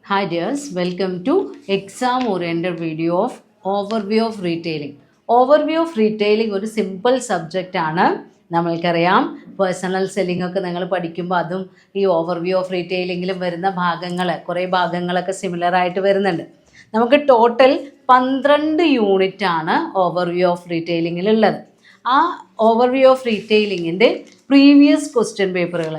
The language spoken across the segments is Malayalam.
Hi dears, welcome to exam oriented video of overview of retailing. Overview of retailing ഒരു സിമ്പിൾ സബ്ജക്റ്റ് ആണ്. നമ്മൾക്കറിയാം പേഴ്സണൽ സെല്ലിംഗ് ഒക്കെ നിങ്ങൾ പഠിക്കുമ്പോൾ അതും ഈ ഓവർവ്യൂ ഓഫ് റീറ്റെയിലിങ്ങിലും വരുന്ന കുറേ ഭാഗങ്ങളൊക്കെ സിമിലർ ആയിട്ട് വരുന്നുണ്ട്. നമുക്ക് ടോട്ടൽ 12 യൂണിറ്റ് ആണ് ഓവർവ്യൂ ഓഫ് റീറ്റെയിലിങ്ങിലുള്ളത്. ആ ഓവർവ്യൂ ഓഫ് റീറ്റെയിലിങ്ങിൻ്റെ പ്രീവിയസ് ക്വസ്റ്റ്യൻ പേപ്പറുകൾ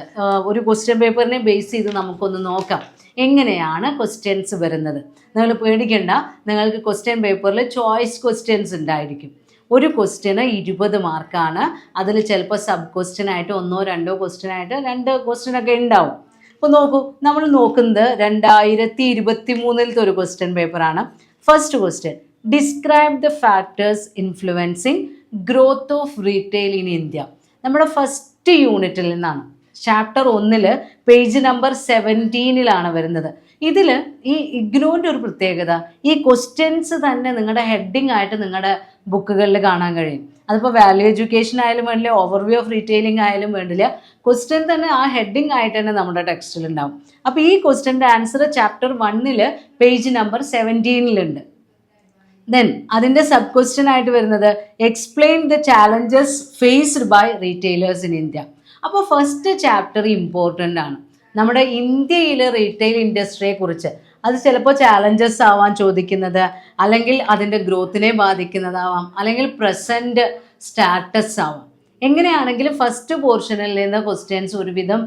ഒരു ക്വസ്റ്റ്യൻ പേപ്പറിനെ ബേസ് ചെയ്ത് നമുക്കൊന്ന് നോക്കാം എങ്ങനെയാണ് ക്വസ്റ്റ്യൻസ് വരുന്നത്. നിങ്ങൾ പേടിക്കേണ്ട, നിങ്ങൾക്ക് ക്വസ്റ്റ്യൻ പേപ്പറിൽ ചോയ്സ് ക്വസ്റ്റ്യൻസ് ഉണ്ടായിരിക്കും. ഒരു ക്വസ്റ്റ്യന് 20 മാർക്കാണ്. അതിൽ ചിലപ്പോൾ സബ് ക്വസ്റ്റ്യൻ ആയിട്ട് 1-2 ക്വസ്റ്റ്യൻ ആയിട്ട് 2 ക്വസ്റ്റ്യനൊക്കെ ഉണ്ടാവും. അപ്പോൾ നോക്കൂ, നമ്മൾ നോക്കുന്നത് 2023 ഒരു ക്വസ്റ്റ്യൻ പേപ്പറാണ്. First question, describe the factors influencing growth of retail in India. നമ്മുടെ ഫസ്റ്റ് യൂണിറ്റിൽ നിന്നാണ്. ചാപ്റ്റർ 1 പേജ് നമ്പർ 17 വരുന്നത്. ഇതിൽ ഈ ഇഗ്നോൻ്റെ ഒരു പ്രത്യേകത, ഈ ക്വസ്റ്റ്യൻസ് തന്നെ നിങ്ങളുടെ ഹെഡിങ് ആയിട്ട് നിങ്ങളുടെ ബുക്കുകളിൽ കാണാൻ കഴിയും. അതിപ്പോൾ വാല്യൂ എഡ്യൂക്കേഷൻ ആയാലും വേണ്ടില്ല, ഓവർവ്യൂ ഓഫ് റീറ്റെയിലിംഗ് ആയാലും വേണ്ടില്ല, ക്വസ്റ്റ്യൻ തന്നെ ആ ഹെഡിങ് ആയിട്ട് തന്നെ നമ്മുടെ ടെക്സ്റ്റിൽ ഉണ്ടാവും. അപ്പോൾ ഈ ക്വസ്റ്റ്യൻ്റെ answer chapter 1 page number 17 then അതിൻ്റെ സബ് ക്വസ്റ്റ്യൻ ആയിട്ട് വരുന്നത് explain the challenges faced by retailers in India. അപ്പോൾ ഫസ്റ്റ് ചാപ്റ്റർ ഇമ്പോർട്ടൻ്റ് ആണ്. നമ്മുടെ ഇന്ത്യയിലെ റീറ്റെയിൽ ഇൻഡസ്ട്രിയെ കുറിച്ച് അത് ചിലപ്പോൾ ചാലഞ്ചസ് ആവാൻ ചോദിക്കുന്നത്, അല്ലെങ്കിൽ അതിൻ്റെ ഗ്രോത്തിനെ ബാധിക്കുന്നതാവാം, അല്ലെങ്കിൽ പ്രസൻറ്റ് സ്റ്റാറ്റസ് ആവാം. എങ്ങനെയാണെങ്കിലും ഫസ്റ്റ് പോർഷനിൽ നിന്ന് ക്വസ്റ്റ്യൻസ് ഒരുവിധം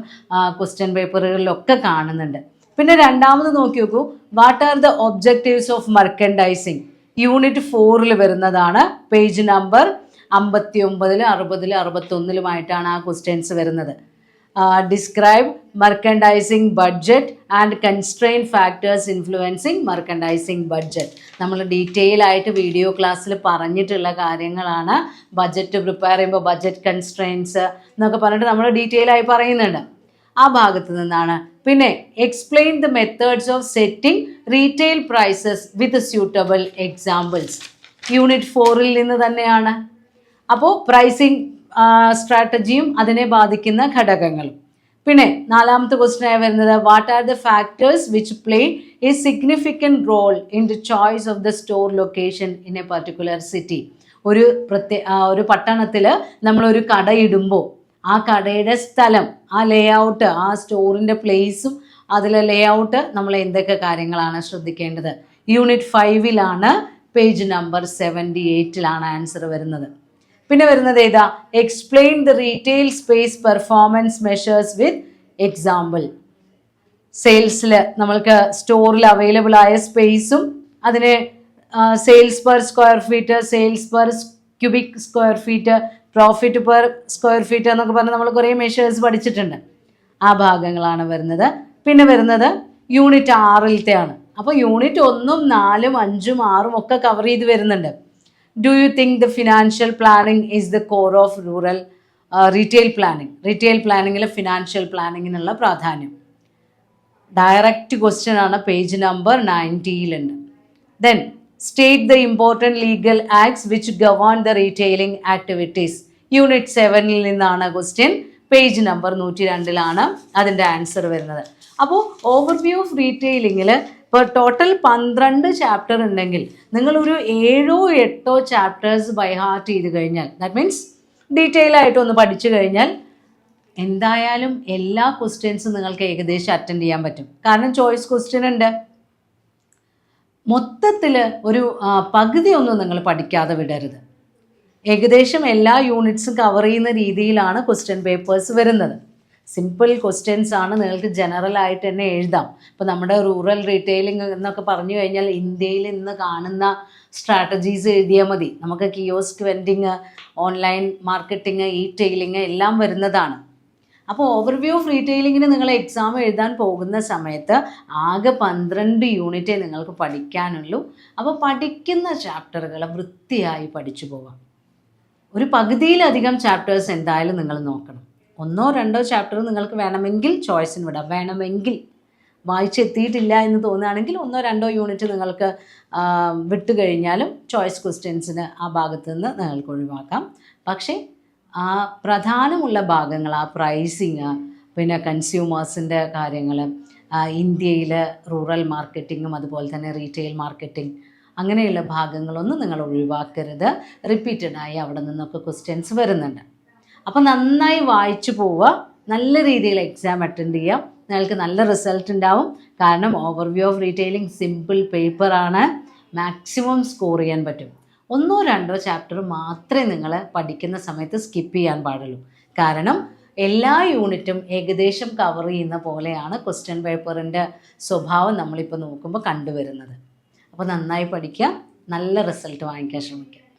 ക്വസ്റ്റ്യൻ പേപ്പറുകളിലൊക്കെ കാണുന്നുണ്ട്. പിന്നെ രണ്ടാമത് നോക്കി നോക്കൂ, what are the objectives of merchandising. Unit 4 വരുന്നതാണ്. പേജ് നമ്പർ 59, 60, 61 ആ ക്വസ്റ്റ്യൻസ് വരുന്നത്. Describe merchandising budget and constraint factors influencing merchandising budget. നമ്മൾ ഡീറ്റെയിൽ ആയിട്ട് വീഡിയോ ക്ലാസ്സിൽ പറഞ്ഞിട്ടുള്ള കാര്യങ്ങളാണ്. ബഡ്ജറ്റ് പ്രിപ്പയർ ചെയ്യുമ്പോൾ ബഡ്ജറ്റ് കൺസ്ട്രെയിൻസ് എന്നൊക്കെ പറഞ്ഞിട്ട് നമ്മൾ ഡീറ്റെയിൽ ആയി പറയുന്നുണ്ട്. ആ ഭാഗത്ത് നിന്നാണ്. പിന്നെ explain the methods of setting retail prices with suitable examples. Unit 4 നിന്ന് തന്നെയാണ്. അപ്പോൾ പ്രൈസിങ് സ്ട്രാറ്റജിയും അതിനെ ബാധിക്കുന്ന ഘടകങ്ങളും. പിന്നെ നാലാമത്തെ ക്വസ്റ്റ്യൻ ആയി വരുന്നത് what are the factors which play a significant role in the choice of the store location in a particular city. ഒരു പട്ടണത്തിൽ നമ്മളൊരു കടയിടുമ്പോൾ ആ കടയുടെ സ്ഥലം, ആ ലേ ഔട്ട്, ആ സ്റ്റോറിൻ്റെ പ്ലേസും അതിലെ ലേ ഔട്ട്, നമ്മൾ എന്തൊക്കെ കാര്യങ്ങളാണ് ശ്രദ്ധിക്കേണ്ടത്. യൂണിറ്റ് 5 പേജ് നമ്പർ 78 ആൻസർ വരുന്നത്. പിന്നെ വരുന്നത് ഏതാ, explain the retail space performance measures with example. സെയിൽസിൽ നമ്മൾക്ക് സ്റ്റോറിൽ അവൈലബിൾ ആയ സ്പേസും അതിന് sales per square feet, sales per cubic square feet, profit per square feet എന്നൊക്കെ പറഞ്ഞ് നമ്മൾ കുറേ മെഷേഴ്സ് പഠിച്ചിട്ടുണ്ട്. ആ ഭാഗങ്ങളാണ് വരുന്നത്. പിന്നെ വരുന്നത് യൂണിറ്റ് 6 ആണ്. അപ്പോൾ യൂണിറ്റ് 1, 4, 5, 6 ഒക്കെ കവർ ചെയ്ത് വരുന്നുണ്ട്. Do you think the financial planning is the core of rural retail planning. Retail പ്ലാനിങ്ങിൽ ഫിനാൻഷ്യൽ പ്ലാനിങ്ങിനുള്ള പ്രാധാന്യം ഡയറക്റ്റ് ക്വസ്റ്റ്യൻ ആണ്. Page number 90 then state the important legal acts which govern the retailing activities. Unit 7 നിന്നാണ് ക്വസ്റ്റ്യൻ. പേജ് നമ്പർ 102 അതിൻ്റെ ആൻസർ വരുന്നത്. അപ്പോൾ ഓവർവ്യൂ ഓഫ് റീറ്റെയിലിങ്ങിൽ ഇപ്പോൾ ടോട്ടൽ 12 ചാപ്റ്റർ ഉണ്ടെങ്കിൽ നിങ്ങളൊരു 7-8 ചാപ്റ്റേഴ്സ് ബൈ ഹാർട്ട് ചെയ്ത് കഴിഞ്ഞാൽ, ദാറ്റ് മീൻസ് ഡീറ്റെയിൽ ആയിട്ടൊന്ന് പഠിച്ചു കഴിഞ്ഞാൽ എന്തായാലും എല്ലാ ക്വസ്റ്റ്യൻസും നിങ്ങൾക്ക് ഏകദേശം അറ്റൻഡ് ചെയ്യാൻ പറ്റും. കാരണം ചോയ്സ് ക്വസ്റ്റ്യൻ ഉണ്ട്. മൊത്തത്തിൽ ഒരു പകുതി ഒന്നും നിങ്ങൾ പഠിക്കാതെ വിടരുത്. ഏകദേശം എല്ലാ യൂണിറ്റ്സും കവർ ചെയ്യുന്ന രീതിയിലാണ് ക്വസ്റ്റ്യൻ പേപ്പേഴ്സ് വരുന്നത്. സിമ്പിൾ ക്വസ്റ്റ്യൻസ് ആണ്, നിങ്ങൾക്ക് ജനറൽ ആയിട്ട് തന്നെ എഴുതാം. ഇപ്പോൾ നമ്മുടെ റൂറൽ റീറ്റെയിലിംഗ് എന്നൊക്കെ പറഞ്ഞു കഴിഞ്ഞാൽ ഇന്ത്യയിൽ ഇന്ന് കാണുന്ന സ്ട്രാറ്റജീസ് എഴുതിയാൽ മതി. നമുക്ക് kiosk vending, online marketing, E tailing എല്ലാം വരുന്നതാണ്. അപ്പോൾ ഓവർവ്യൂ ഓഫ് റീറ്റെയിലിങ്ങിന് നിങ്ങൾ എക്സാം എഴുതാൻ പോകുന്ന സമയത്ത് ആകെ 12 യൂണിറ്റേ നിങ്ങൾക്ക് പഠിക്കാനുള്ളൂ. അപ്പോൾ പഠിക്കുന്ന ചാപ്റ്ററുകൾ വൃത്തിയായി പഠിച്ചു പോകാം. ഒരു പകുതിയിലധികം ചാപ്റ്റേഴ്സ് എന്തായാലും നിങ്ങൾ നോക്കണം. 1-2 ചാപ്റ്റർ നിങ്ങൾക്ക് വേണമെങ്കിൽ ചോയ്സിന് വിടാം. വേണമെങ്കിൽ വായിച്ചെത്തിയിട്ടില്ല എന്ന് തോന്നുകയാണെങ്കിൽ 1-2 യൂണിറ്റ് നിങ്ങൾക്ക് വിട്ട് കഴിഞ്ഞാലും ചോയ്സ് ക്വസ്റ്റ്യൻസിന് ആ ഭാഗത്ത് നിന്ന് നിങ്ങൾക്ക് ഒഴിവാക്കാം. പക്ഷേ ആ പ്രധാനമുള്ള ഭാഗങ്ങൾ, ആ പ്രൈസിങ്, പിന്നെ കൺസ്യൂമേഴ്സിൻ്റെ കാര്യങ്ങൾ, ഇന്ത്യയിൽ റൂറൽ മാർക്കറ്റിങ്ങും അതുപോലെ തന്നെ റീറ്റെയിൽ മാർക്കറ്റിംഗ് അങ്ങനെയുള്ള ഭാഗങ്ങളൊന്നും നിങ്ങൾ ഒഴിവാക്കരുത്. റിപ്പീറ്റഡായി അവിടെ നിന്നൊക്കെ ക്വസ്റ്റ്യൻസ് വരുന്നുണ്ട്. അപ്പോൾ നന്നായി വായിച്ചു പോവുക, നല്ല രീതിയിൽ എക്സാം അറ്റൻഡ് ചെയ്യുക, നിങ്ങൾക്ക് നല്ല റിസൾട്ട് ഉണ്ടാവും. കാരണം ഓവർവ്യൂ ഓഫ് റീറ്റെയിലിംഗ് സിമ്പിൾ പേപ്പറാണ്, മാക്സിമം സ്കോർ ചെയ്യാൻ പറ്റും. 1-2 ചാപ്റ്റർ മാത്രമേ നിങ്ങൾ പഠിക്കുന്ന സമയത്ത് സ്കിപ്പ് ചെയ്യാൻ പാടുള്ളൂ. കാരണം എല്ലാ യൂണിറ്റും ഏകദേശം കവർ ചെയ്യുന്ന പോലെയാണ് ക്വസ്റ്റ്യൻ പേപ്പറിൻ്റെ സ്വഭാവം നമ്മളിപ്പോൾ നോക്കുമ്പോൾ കണ്ടുവരുന്നത്. അപ്പോൾ നന്നായി പഠിക്കുക, നല്ല റിസൾട്ട് വാങ്ങിക്കാൻ ശ്രമിക്കുക.